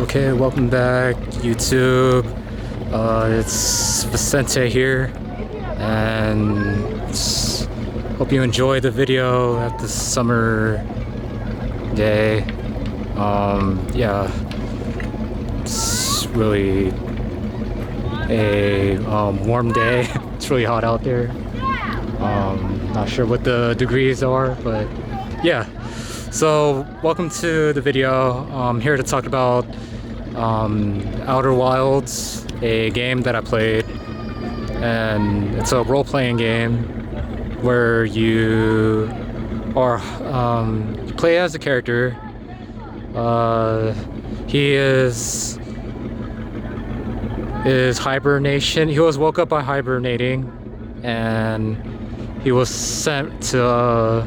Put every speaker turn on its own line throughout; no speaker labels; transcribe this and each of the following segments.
Okay, welcome back, YouTube. It's Vicente here, and hope you enjoy the video at this summer day. Yeah, it's really a warm day. It's really hot out there. Not sure what the degrees are, but yeah. So welcome to the video. I'm here to talk about Outer Wilds, a game that I played, and it's a role-playing game where you are you play as a character. He is hibernation. He was woke up by hibernating, and he was sent to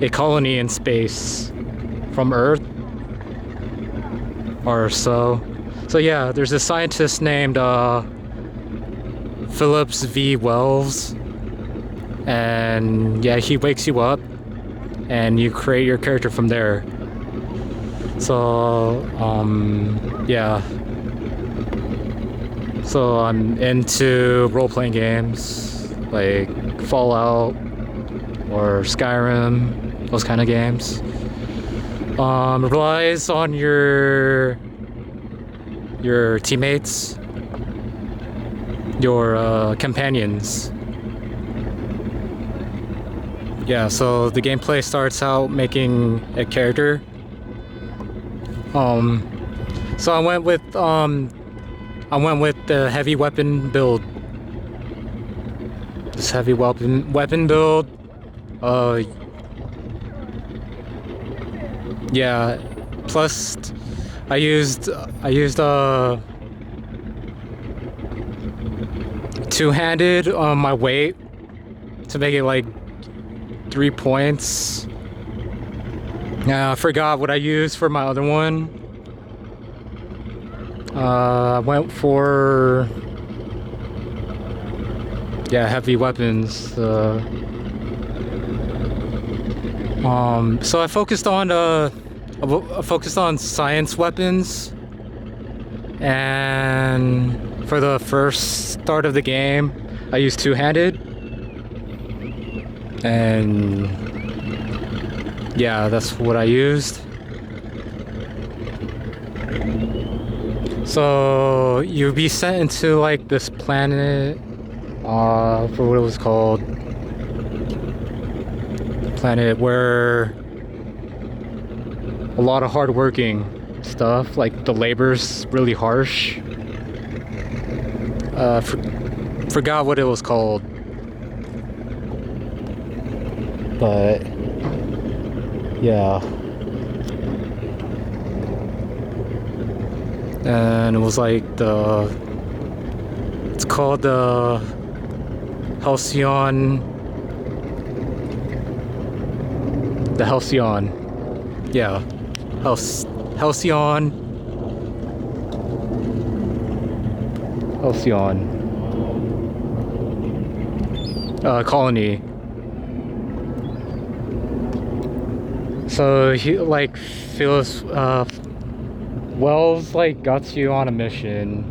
a colony in space from Earth or so. So yeah, there's a scientist named Phillips V. Wells, and yeah, he wakes you up and you create your character from there. So yeah, so I'm into role-playing games like Fallout or Skyrim, those kind of games. It relies on your teammates, your companions. Yeah, so the gameplay starts out making a character. So I went with the heavy weapon build. This heavy weapon build. Yeah. Plus, I used two-handed on my weight to make it like 3 points. I forgot what I used for my other one. I went for heavy weapons. So I focused on science weapons, and for the first start of the game, I used two-handed, and yeah, that's what I used. So you'd be sent into like this planet, for what it was called, planet where a lot of hardworking stuff, like the labor's really harsh. Forgot what it was called, but yeah. And it was like it's called the Halcyon. The Halcyon. Yeah. Halcyon. Colony. So he like feels Wells like got you on a mission.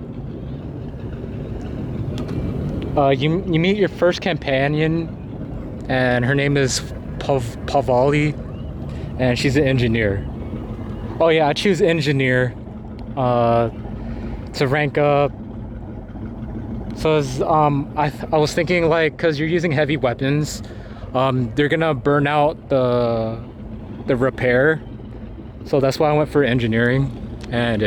You meet your first companion, and her name is Pavali, and she's an engineer. Oh yeah, I choose engineer to rank up. So I was thinking, like, because you're using heavy weapons, they're gonna burn out the repair. So that's why I went for engineering. And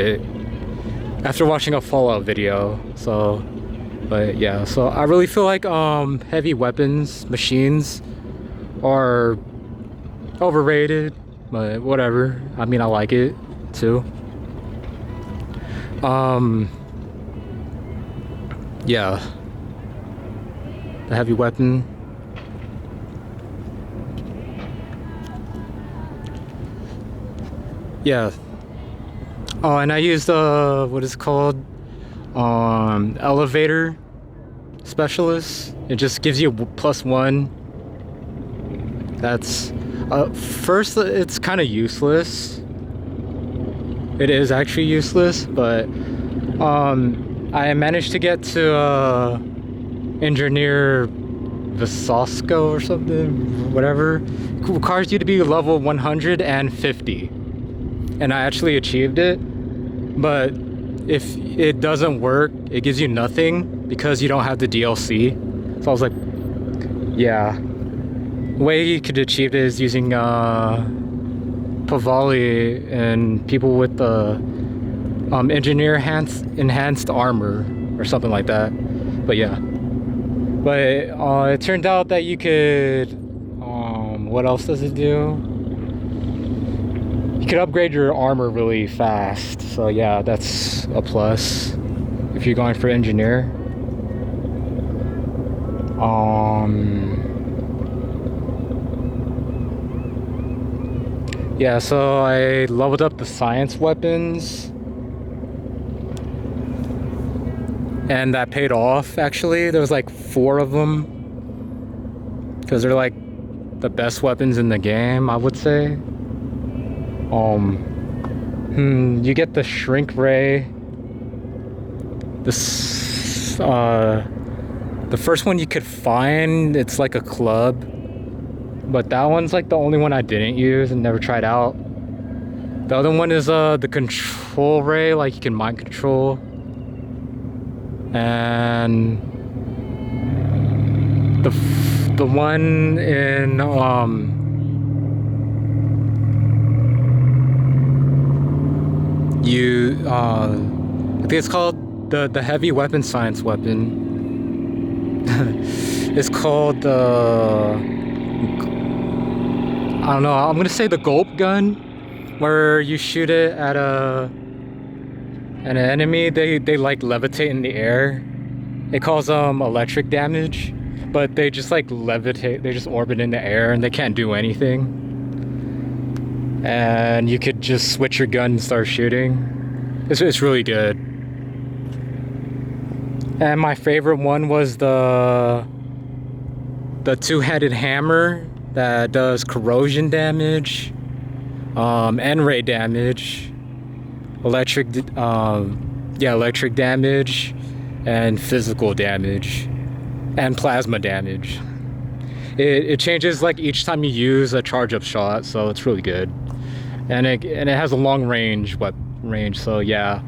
after watching a Fallout video, but yeah, so I really feel like heavy weapons machines are overrated, but whatever. I mean, I like it too. Yeah, the heavy weapon. Yeah. Oh, and I used what is it called, elevator specialist. It just gives you +1. That's first, it's kind of useless. it is actually useless, but I managed to get to engineer Visosco or something, whatever. It requires you to be level 150, and I actually achieved it. But if it doesn't work, it gives you nothing because you don't have the DLC. So I was like, yeah. The way you could achieve it is using Pavali and people with the engineer enhanced armor or something like that. But yeah. But it turned out that you could, what else does it do? You could upgrade your armor really fast. So yeah, that's a plus if you're going for engineer. Yeah, so I leveled up the science weapons. And that paid off, actually. There was like 4 of them. Because they're like the best weapons in the game, I would say. You get the shrink ray. This, the first one you could find, it's like a club. But that one's like the only one I didn't use and never tried out. The other one is the control ray, like you can mind control. And the one in I think it's called the heavy weapon science weapon. It's called I don't know, I'm gonna say the gulp gun, where you shoot it at an enemy, they like levitate in the air. It calls electric damage, but they just like levitate, they just orbit in the air and they can't do anything. And you could just switch your gun and start shooting. It's really good. And my favorite one was the two-headed hammer that does corrosion damage, and ray damage, electric damage, and physical damage, and plasma damage. It changes like each time you use a charge-up shot, so it's really good. And it has a long range so yeah.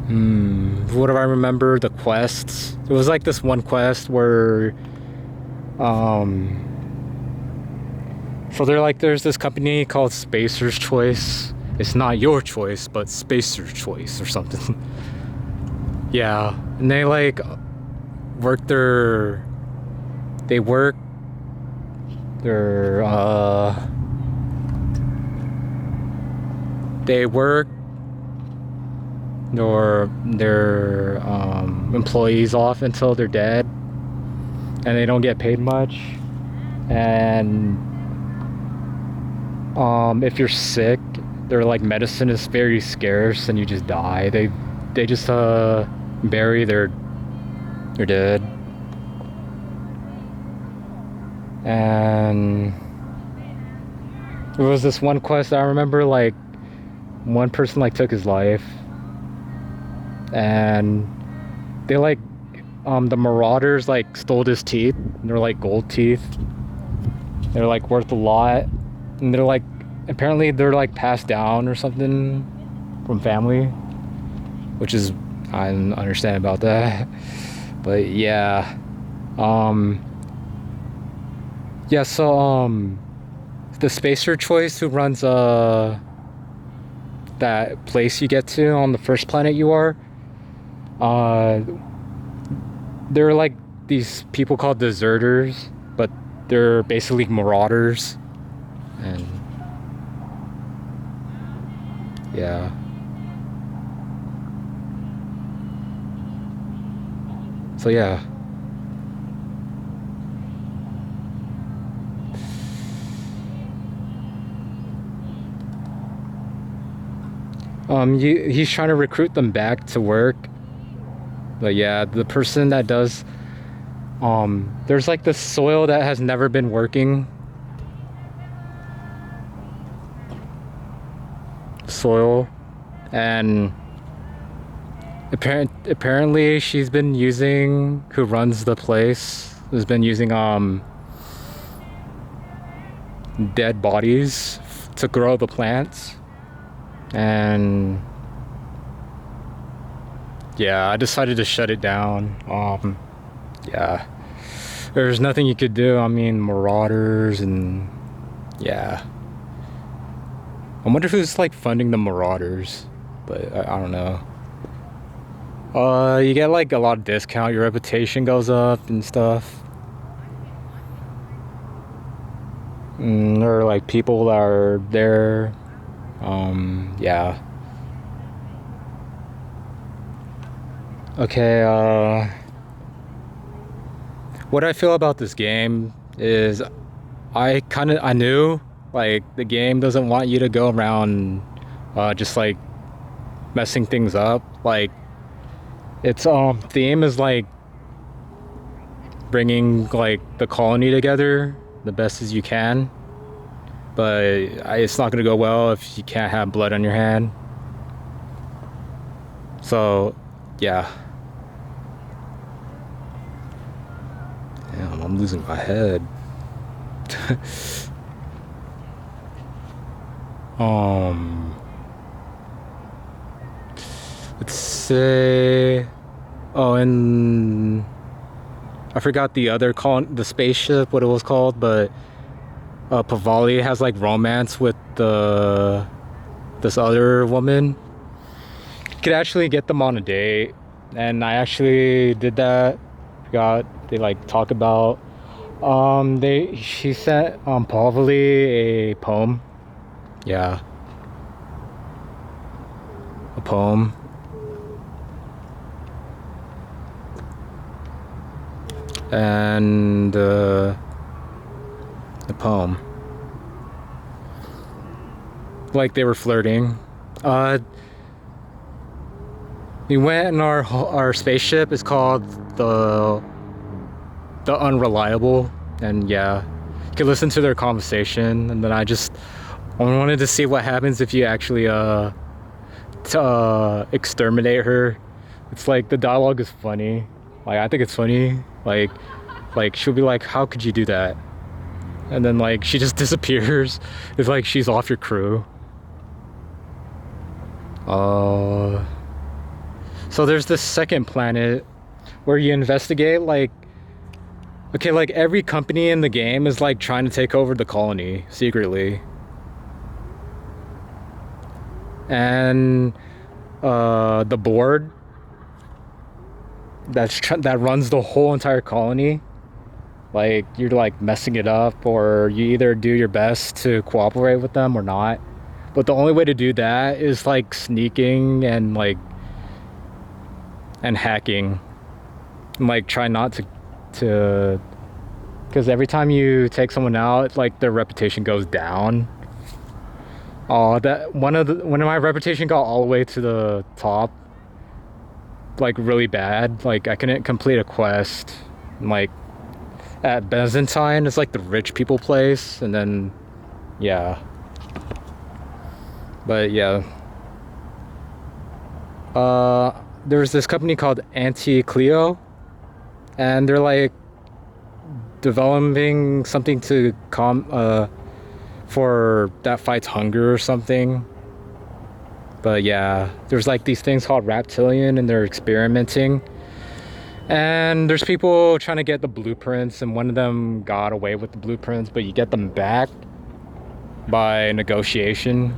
What do I remember? The quests. It was like this one quest where so there's this company called Spacer's Choice. It's not your choice, but Spacer's Choice or something. Yeah, and they like work their employees off until they're dead, and they don't get paid much. And if you're sick, their like medicine is very scarce and you just die. They just bury their dead. And there was this one quest I remember, like one person like took his life, and they like the marauders like stole his teeth. They're like gold teeth. They're like worth a lot, and they're like apparently they're like passed down or something from family, which is, I don't understand about that. But yeah, so the Spacer Choice, who runs that place you get to on the first planet you are, they're like these people called deserters, but they're basically marauders. And yeah, so yeah. He's trying to recruit them back to work. But yeah, the person that does, there's like this soil that has never been working. soil, and apparently she's been using, who runs the place has been using dead bodies to grow the plants. And yeah, I decided to shut it down. Yeah, there's nothing you could do. I mean, marauders, and yeah, I wonder who's like funding the marauders, but I don't know. You get like a lot of discount, your reputation goes up and stuff. Or like people that are there. Yeah. Okay, what I feel about this game is I knew like the game doesn't want you to go around just like messing things up. Like its theme is like bringing like the colony together the best as you can, but it's not gonna go well if you can't have blood on your hand. So yeah. Damn, I'm losing my head. Let's say, oh, and I forgot the other the spaceship, what it was called, but Pavali has like romance with this other woman. You could actually get them on a date, and I actually did that. Forgot they like talk about. She sent Pavali a poem. Yeah, a poem. And the poem, like they were flirting. We went in our spaceship is called the Unreliable, and yeah, you could listen to their conversation. And then I wanted to see what happens if you actually exterminate her. It's like the dialogue is funny. Like I think it's funny. Like she'll be like, "How could you do that?" And then like she just disappears. It's like she's off your crew. So there's this second planet where you investigate like, okay, like every company in the game is like trying to take over the colony secretly. And the board that runs the whole entire colony, like you're like messing it up, or you either do your best to cooperate with them or not. But the only way to do that is like sneaking and hacking, and like try not to because every time you take someone out, like their reputation goes down. That when my reputation got all the way to the top, like really bad, like I couldn't complete a quest. Like at Byzantine, it's like the rich people place, and then yeah. But yeah, there's this company called Anti-Cleo, and they're like developing something to for that fights hunger or something. But yeah, there's like these things called Reptilian, and they're experimenting. And there's people trying to get the blueprints, and one of them got away with the blueprints, but you get them back by negotiation.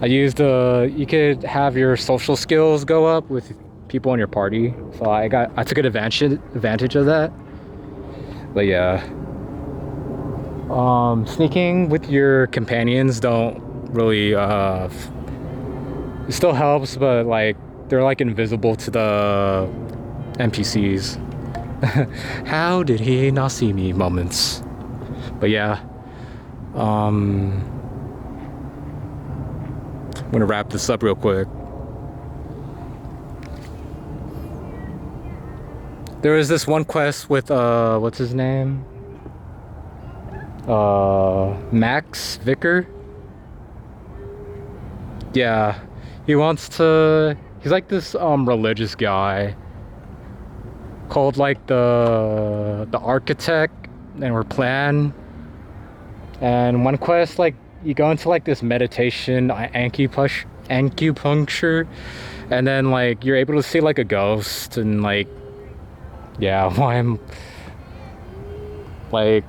You could have your social skills go up with people in your party. So I took an advantage of that. But yeah. Sneaking with your companions don't really it still helps, but like they're like invisible to the NPCs. How did he not see me moments? But yeah, I'm gonna wrap this up real quick. There was this one quest with what's his name? Max Vicker. Yeah, he wants to. He's like this religious guy called like the architect and or plan. And one quest, like you go into like this meditation acupuncture, and then like you're able to see like a ghost and like yeah, why I'm like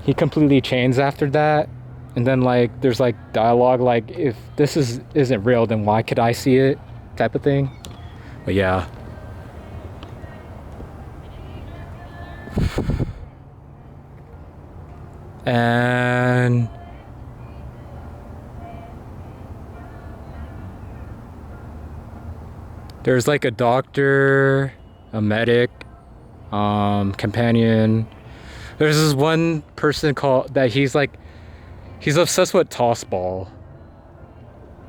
he completely changed after that. And then like there's like dialogue like if this isn't real, then why could I see it? Type of thing. But yeah. And there's like a doctor, a medic, companion. There's this one person called that he's obsessed with toss ball.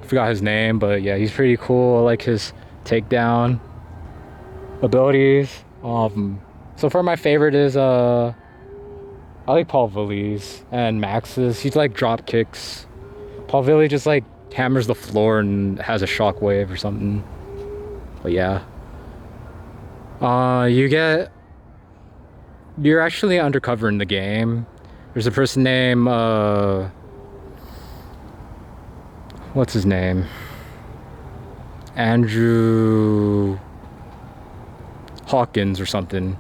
I forgot his name, but yeah, he's pretty cool. I like his takedown abilities. So far my favorite is I like Paul Villi's and Max's. He's like drop kicks. Paul Villi just like hammers the floor and has a shockwave or something. But yeah. You're actually undercover in the game. There's a person named what's his name? Andrew Hawkins or something.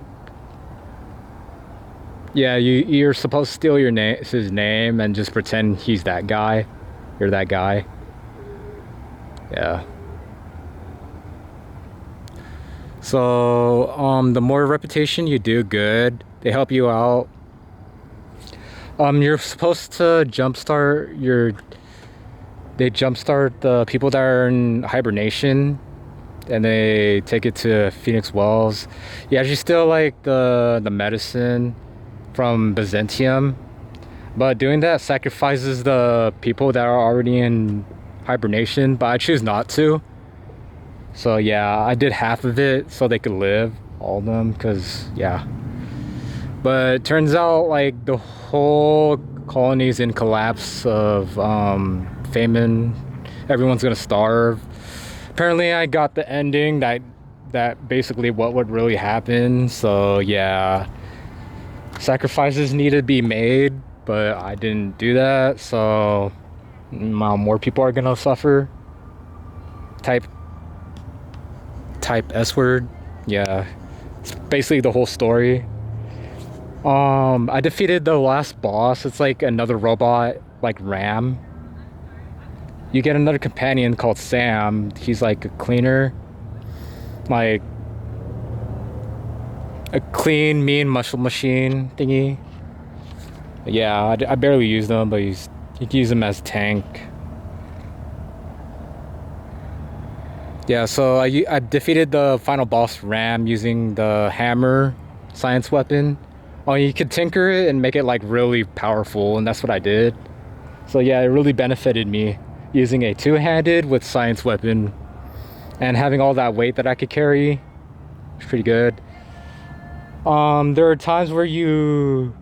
Yeah, you're supposed to steal his name and just pretend he's that guy. You're that guy. Yeah. So, the more reputation you do, good. They help you out. You're supposed to they jumpstart the people that are in hibernation, and they take it to Phoenix Wells. You actually still like the medicine from Byzantium, but doing that sacrifices the people that are already in hibernation, but I choose not to. So yeah, I did half of it so they could live, all of them, because yeah. But it turns out like the whole colony's in collapse of famine. Everyone's gonna starve. Apparently I got the ending that basically what would really happen. So yeah, sacrifices need to be made, but I didn't do that, so more people are gonna suffer. Type S word. Yeah, it's basically the whole story. I defeated the last boss. It's like another robot, like Ram. You get another companion called Sam. He's like a cleaner, like a clean, mean muscle machine thingy. Yeah, I barely use them, but you can use them as tank. Yeah, so I defeated the final boss Ram using the hammer science weapon. Oh, you could tinker it and make it like really powerful, and that's what I did. So yeah, it really benefited me using a two-handed with science weapon and having all that weight that I could carry. It's pretty good. There are times where you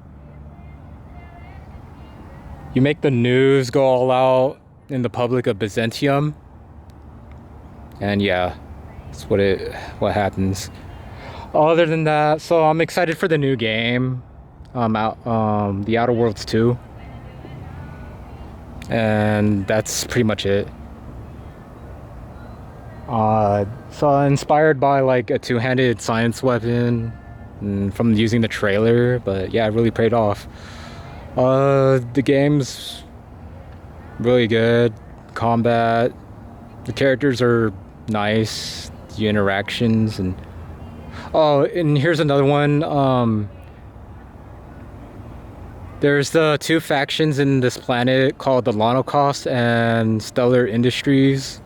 make the news go all out in the public of Byzantium, and yeah, that's what happens. Other than that, so I'm excited for the new game, the Outer Worlds 2, and that's pretty much it. So inspired by like a two-handed science weapon from using the trailer, but yeah, it really paid off. The game's really good. Combat, the characters are nice. The interactions and oh, and here's another one. There's the two factions in this planet called the Lonocost and Stellar Industries.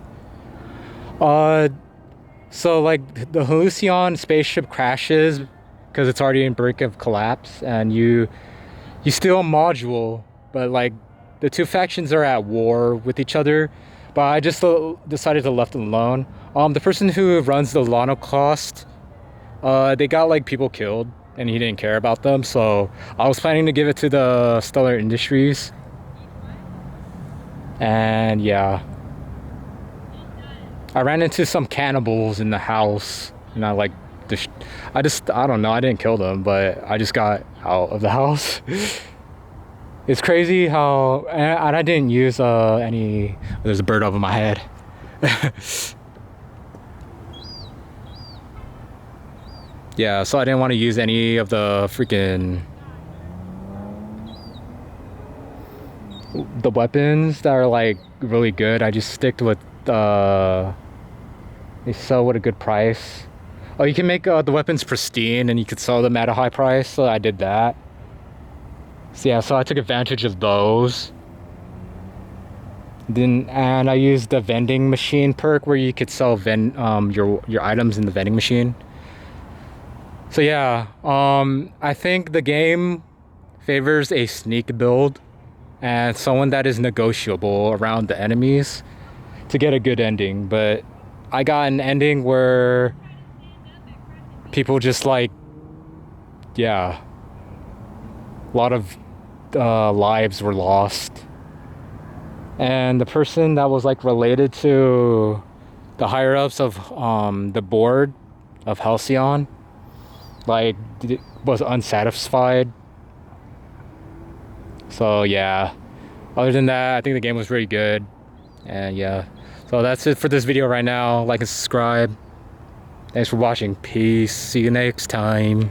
So like the Halcyon spaceship crashes because it's already in brink of collapse, and you steal a module, but like the two factions are at war with each other. But I just decided to left them alone. The person who runs the Lonocost, they got like people killed, and he didn't care about them. So I was planning to give it to the Stellar Industries, and yeah. I ran into some cannibals in the house, and I like, I don't know, I didn't kill them, but I just got out of the house. It's crazy how, and I didn't use any. There's a bird over my head. Yeah, so I didn't want to use any of the freaking the weapons that are like really good. I just sticked with they sell at a good price. Oh, you can make the weapons pristine and you could sell them at a high price, so I did that. So yeah, so I took advantage of those. Then and I used the vending machine perk where you could sell your items in the vending machine. So yeah, I think the game favors a sneak build and someone that is negotiable around the enemies to get a good ending. But I got an ending where people just like, yeah, a lot of lives were lost. And the person that was like related to the higher ups of the board of Halcyon like was unsatisfied. So yeah, other than that, I think the game was really good. And yeah, so that's it for this video right now. Like and subscribe. Thanks for watching. Peace. See you next time.